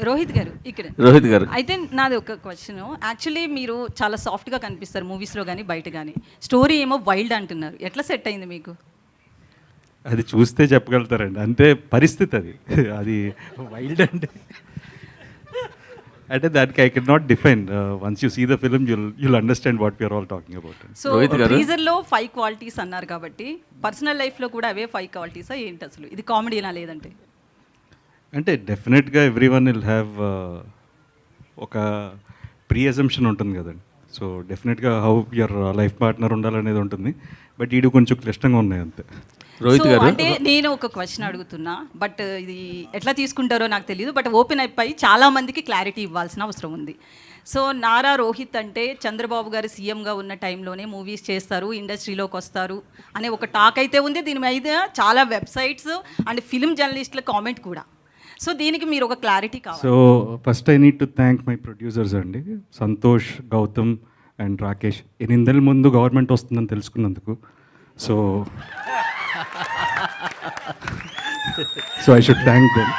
రోహిత్ గారు ఇక్కడ రోహిత్ గారు అయితే నాది ఒక క్వశ్చన్. యాక్చువల్లీ మీరు చాలా సాఫ్ట్గా కనిపిస్తారు మూవీస్లో కానీ బయట కానీ, స్టోరీ ఏమో వైల్డ్ అంటున్నారు. ఎట్లా సెట్ అయింది మీకు? అది చూస్తే చెప్పగలుగుతారండి, అంతే పరిస్థితి అది. అది వైల్డ్ అంటే దానికి I can not define. Once you see the film you'll understand what we are all talking about. So టీజర్లో 5 క్వాలిటీస్ అన్నారు కాబట్టి పర్సనల్ లైఫ్లో కూడా అవే 5 క్వాలిటీసా ఏంటి అసలు? ఇది కామెడీనా లేదంటే? అంటే డెఫినెట్గా ఎవ్రీ వన్ విల్ హ్యావ్ ఒక ప్రీ అజంప్షన్ ఉంటుంది కదండి. సో డెఫినెట్గా హౌ యువర్ లైఫ్ పార్ట్నర్ ఉండాలనేది ఉంటుంది. బట్ ఈడు కొంచెం క్లిష్టంగా ఉన్నాయి అంతే. రోహిత్ గారు అంటే నేను ఒక క్వశ్చన్ అడుగుతున్నా, బట్ ఇది ఎట్లా తీసుకుంటారో నాకు తెలియదు. బట్ ఓపెన్ అయిపోయి చాలా మందికి క్లారిటీ ఇవ్వాల్సిన అవసరం ఉంది. సో నారా రోహిత్ అంటే చంద్రబాబు గారు సీఎంగా ఉన్న టైంలోనే మూవీస్ చేస్తారు, ఇండస్ట్రీలోకి వస్తారు అనే ఒక టాక్ అయితే ఉంది. దీని మీద చాలా వెబ్సైట్స్ అండ్ ఫిల్మ్ జర్నలిస్టుల కామెంట్ కూడా. సో దీనికి మీరు ఒక క్లారిటీ కావాలి. So first I need to thank my producers అండి, సంతోష్, గౌతమ్ అండ్ రాకేష్. 8 నెలల ముందు గవర్నమెంట్ వస్తుందని తెలుసుకున్నందుకు. So I should thank them.